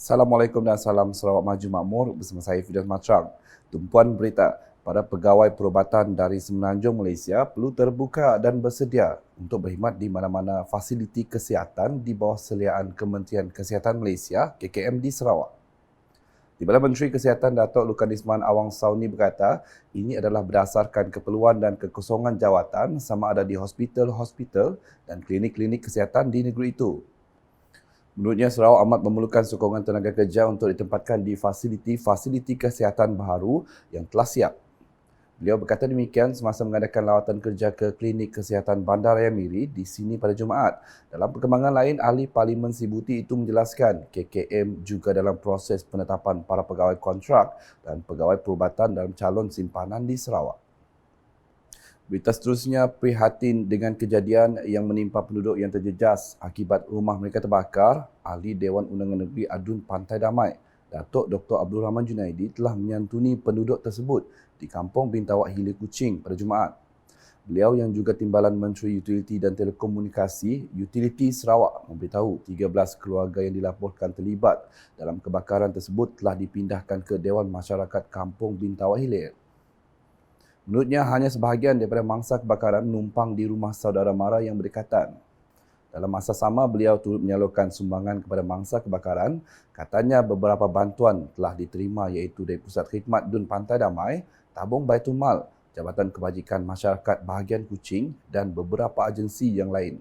Assalamualaikum dan salam Sarawak Maju Makmur bersama saya Fidas Matrang. Tumpuan berita, para pegawai perubatan dari Semenanjung Malaysia perlu terbuka dan bersedia untuk berkhidmat di mana-mana fasiliti kesihatan di bawah seliaan Kementerian Kesihatan Malaysia KKM di Sarawak. Timbalan Menteri Kesihatan Datuk Lukadisman Awang Sauni berkata, ini adalah berdasarkan keperluan dan kekosongan jawatan sama ada di hospital-hospital dan klinik-klinik kesihatan di negeri itu. Menurutnya, Sarawak amat memerlukan sokongan tenaga kerja untuk ditempatkan di fasiliti-fasiliti kesihatan baharu yang telah siap. Beliau berkata demikian semasa mengadakan lawatan kerja ke Klinik Kesihatan Bandaraya Miri di sini pada Jumaat. Dalam perkembangan lain, Ahli Parlimen Sibuti itu menjelaskan KKM juga dalam proses penetapan para pegawai kontrak dan pegawai perubatan dalam calon simpanan di Sarawak. Berita seterusnya, prihatin dengan kejadian yang menimpa penduduk yang terjejas akibat rumah mereka terbakar, Ahli Dewan Undangan Negeri Adun Pantai Damai, Datuk Dr. Abdul Rahman Junaidi telah menyantuni penduduk tersebut di Kampung Bintawak Hilir Kuching pada Jumaat. Beliau yang juga Timbalan Menteri Utiliti dan Telekomunikasi, Utiliti Sarawak memberitahu 13 keluarga yang dilaporkan terlibat dalam kebakaran tersebut telah dipindahkan ke Dewan Masyarakat Kampung Bintawak Hilir. Menurutnya, hanya sebahagian daripada mangsa kebakaran menumpang di rumah saudara mara yang berdekatan. Dalam masa sama, beliau turut menyalurkan sumbangan kepada mangsa kebakaran. Katanya beberapa bantuan telah diterima iaitu dari Pusat Khidmat Dun Pantai Damai, Tabung Baitul Mal, Jabatan Kebajikan Masyarakat Bahagian Kuching dan beberapa agensi yang lain.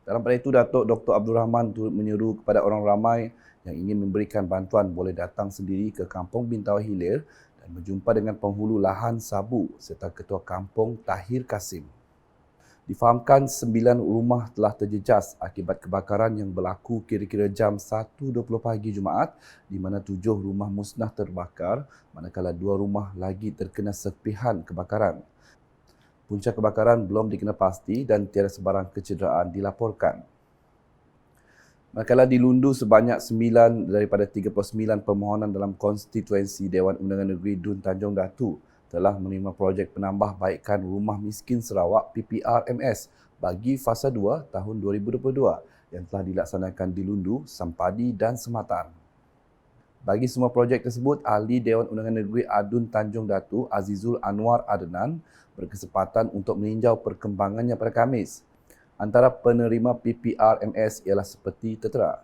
Dalam pada itu, Datuk Dr. Abdul Rahman turut menyeru kepada orang ramai yang ingin memberikan bantuan boleh datang sendiri ke Kampung Bintawak Hilir dan berjumpa dengan penghulu lahan Sabu serta Ketua Kampung Tahir Kasim. Difahamkan 9 rumah telah terjejas akibat kebakaran yang berlaku kira-kira jam 1.20 pagi Jumaat di mana 7 rumah musnah terbakar manakala 2 rumah lagi terkena serpihan kebakaran. Punca kebakaran belum dikenal pasti dan tiada sebarang kecederaan dilaporkan. Manakala di Lundu, sebanyak 9 daripada 39 permohonan dalam konstituensi Dewan Undangan Negeri Dun Tanjung Datu telah menerima projek penambahbaikan Rumah Miskin Sarawak PPRMS bagi fasa 2 tahun 2022 yang telah dilaksanakan di Lundu, Sampadi dan Sematan. Bagi semua projek tersebut, Ahli Dewan Undangan Negeri Adun Tanjung Datu Azizul Anwar Adnan berkesempatan untuk meninjau perkembangannya pada Khamis. Antara penerima PPRMS ialah seperti tertera.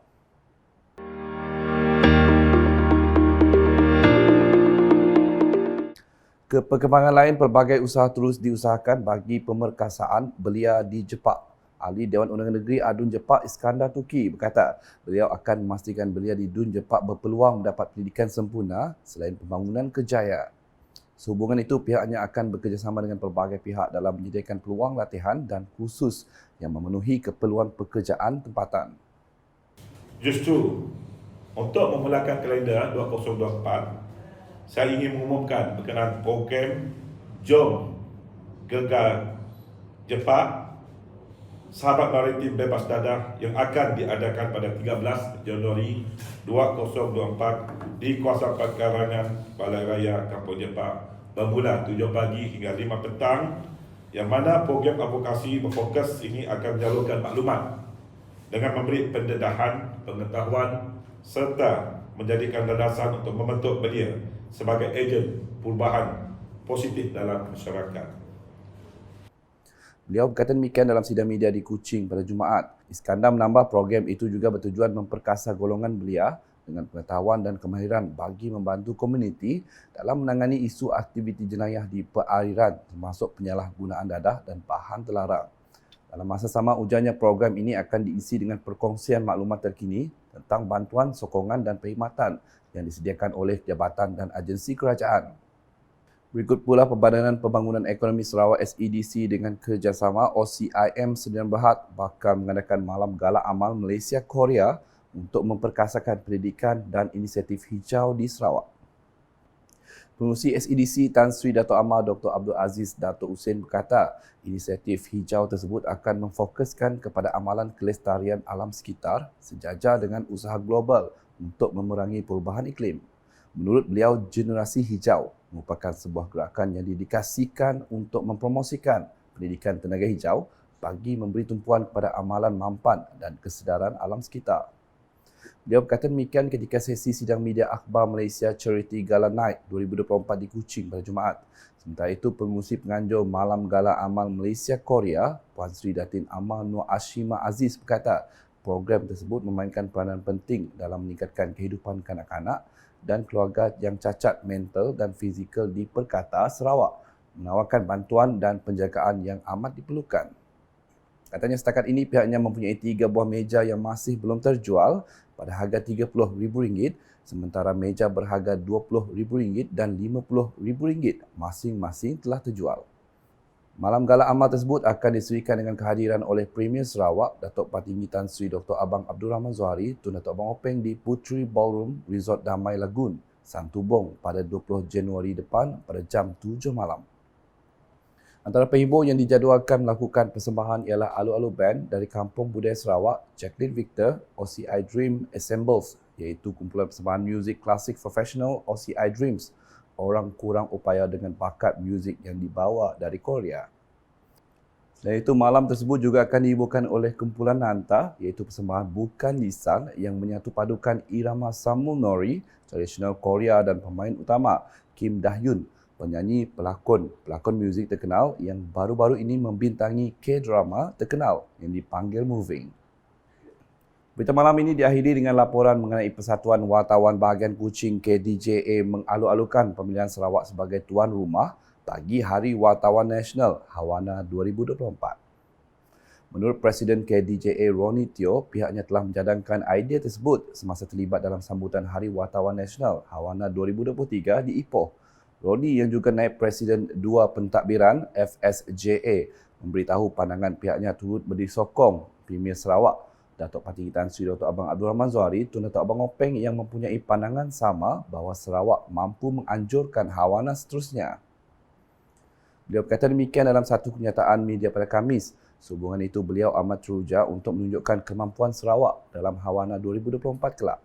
Ke perkembangan lain, pelbagai usaha terus diusahakan bagi pemerkasaan belia di Jepak. Ahli Dewan Undangan Negeri Adun Jepak Iskandar Tuki berkata beliau akan memastikan belia di Dun Jepak berpeluang mendapat pendidikan sempurna selain pembangunan kerjaya. Sehubungan itu, pihaknya akan bekerjasama dengan pelbagai pihak dalam menyediakan peluang latihan dan kursus yang memenuhi keperluan pekerjaan tempatan. Justru, untuk memulakan kalender 2024, saya ingin mengumumkan berkenaan program Jom Gegar Jepak Sahabat Maritim Bebas Dadah yang akan diadakan pada 13 Januari 2024 di Kawasan Pekarangan Balai Raya Kampung Jepak bermula 7 pagi hingga 5 petang, yang mana program advokasi berfokus ini akan menyalurkan maklumat dengan memberi pendedahan, pengetahuan serta menjadikan landasan untuk membentuk belia sebagai ejen perubahan positif dalam masyarakat. Beliau berkata demikian dalam sidang media di Kuching pada Jumaat. Iskandar menambah program itu juga bertujuan memperkasa golongan belia dengan pengetahuan dan kemahiran bagi membantu komuniti dalam menangani isu aktiviti jenayah di perairan termasuk penyalahgunaan dadah dan bahan terlarang. Dalam masa sama, ujarnya program ini akan diisi dengan perkongsian maklumat terkini tentang bantuan, sokongan dan perkhidmatan yang disediakan oleh jabatan dan agensi kerajaan. Berikut pula Perbadanan Pembangunan Ekonomi Sarawak SEDC dengan kerjasama OCIM Sdn Bhd bakal mengadakan Malam Gala Amal Malaysia Korea untuk memperkasakan pendidikan dan inisiatif hijau di Sarawak. Pengerusi SEDC Tan Sri Dato' Amar Dr. Abdul Aziz Dato' Husin berkata, inisiatif hijau tersebut akan memfokuskan kepada amalan kelestarian alam sekitar sejajar dengan usaha global untuk memerangi perubahan iklim. Menurut beliau, generasi hijau merupakan sebuah gerakan yang didedikasikan untuk mempromosikan pendidikan tenaga hijau bagi memberi tumpuan kepada amalan mampan dan kesedaran alam sekitar. Beliau berkata demikian ketika sesi sidang media akhbar Malaysia Charity Gala Night 2024 di Kuching pada Jumaat. Sementara itu, pengurusi penganjur Malam Gala Amal Malaysia Korea, Puan Sri Datin Amal Nur Ashima Aziz berkata, program tersebut memainkan peranan penting dalam meningkatkan kehidupan kanak-kanak dan keluarga yang cacat mental dan fizikal di Perkata, Sarawak, menawarkan bantuan dan penjagaan yang amat diperlukan. Katanya setakat ini pihaknya mempunyai 3 buah meja yang masih belum terjual pada harga RM30,000, sementara meja berharga RM20,000 dan RM50,000 masing-masing telah terjual. Malam Gala Amal tersebut akan diserikan dengan kehadiran oleh Premier Sarawak, Datuk Partinggi Tan Sri Dr. Abang Abdul Rahman Zohari, Tun Datuk Abang Openg di Puteri Ballroom Resort Damai Lagoon, Santubong pada 20 Januari depan pada jam 7 malam. Antara penghibur yang dijadualkan melakukan persembahan ialah Alu-Alu Band dari Kampung Budaya Sarawak, Jacqueline Victor, OCI Dream Assembles, iaitu kumpulan persembahan muzik klasik profesional OCI Dreams, orang kurang upaya dengan bakat muzik yang dibawa dari Korea. Selain itu, malam tersebut juga akan dihiburkan oleh kumpulan Nanta, iaitu persembahan Bukan Lisan yang menyatu padukan irama Samul Nori, tradisional Korea dan pemain utama Kim Dah-Yoon, penyanyi pelakon muzik terkenal yang baru-baru ini membintangi K-drama terkenal yang dipanggil Moving. Berita malam ini diakhiri dengan laporan mengenai Persatuan Wartawan Bahagian Kuching KDJA mengalu-alukan pemilihan Sarawak sebagai tuan rumah bagi Hari Wartawan Nasional Hawana 2024. Menurut Presiden KDJA Ronnie Teo, pihaknya telah mencadangkan idea tersebut semasa terlibat dalam sambutan Hari Wartawan Nasional Hawana 2023 di Ipoh. Ronnie yang juga naib Presiden Dua Pentadbiran FSJA memberitahu pandangan pihaknya turut disokong Premier Sarawak, Datuk Partinggi Tan Sri Dr. Abang Abdul Rahman Zohari, Tun Datuk Abang Openg yang mempunyai pandangan sama bahawa Sarawak mampu menganjurkan hawana seterusnya. Beliau berkata demikian dalam satu kenyataan media pada Khamis. Sehubungan itu, beliau amat teruja untuk menunjukkan kemampuan Sarawak dalam hawana 2024 kelak.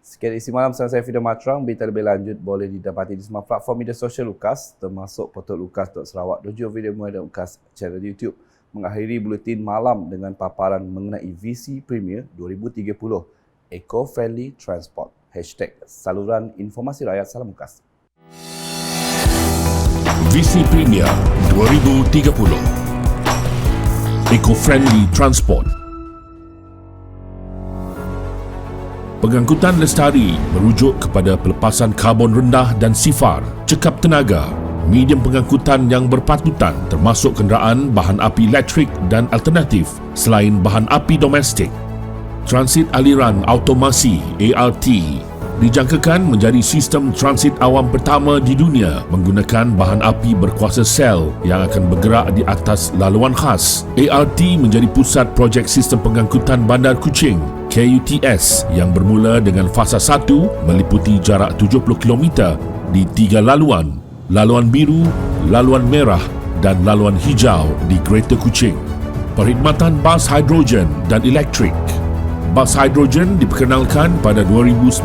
Sekian isi malam bersama saya Fidah Matrang. Berita lebih lanjut boleh didapati di semua platform media sosial UKAS termasuk portal ukas.sarawak.gov.my dan UKAS channel YouTube. Mengakhiri buletin malam dengan paparan mengenai visi Premier 2030 Eco-Friendly Transport. #Saluran Informasi Rakyat Salam UKAS. Visi Premier 2030 Eco-Friendly Transport. Pengangkutan lestari merujuk kepada pelepasan karbon rendah dan sifar, cekap tenaga, medium pengangkutan yang berpatutan termasuk kenderaan bahan api elektrik dan alternatif selain bahan api domestik. Transit aliran automasi ART dijangkakan menjadi sistem transit awam pertama di dunia menggunakan bahan api berkuasa sel yang akan bergerak di atas laluan khas. ART menjadi pusat projek sistem pengangkutan Bandar Kuching KUTS yang bermula dengan fasa 1 meliputi jarak 70 km di 3 laluan, laluan biru, laluan merah dan laluan hijau di Greater Kuching. Perkhidmatan bas hidrogen dan elektrik. Bas hidrogen diperkenalkan pada 2019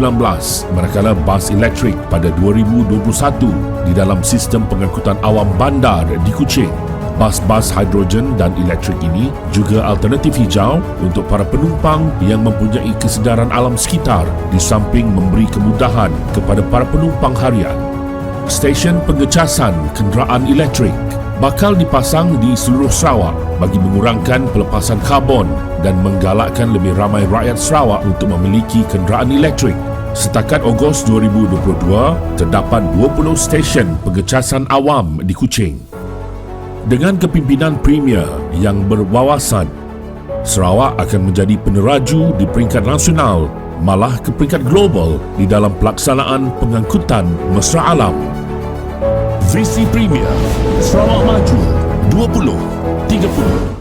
manakala bas elektrik pada 2021 di dalam sistem pengangkutan awam bandar di Kuching. Bas-bas hidrogen dan elektrik ini juga alternatif hijau untuk para penumpang yang mempunyai kesedaran alam sekitar di samping memberi kemudahan kepada para penumpang harian. Stesen pengecasan kenderaan elektrik bakal dipasang di seluruh Sarawak bagi mengurangkan pelepasan karbon dan menggalakkan lebih ramai rakyat Sarawak untuk memiliki kenderaan elektrik. Setakat Ogos 2022, terdapat 20 stesen pengecasan awam di Kuching. Dengan kepimpinan Premier yang berwawasan, Sarawak akan menjadi peneraju di peringkat nasional, malah ke peringkat global di dalam pelaksanaan pengangkutan mesra alam. Visi Premier Sarawak Maju 2030.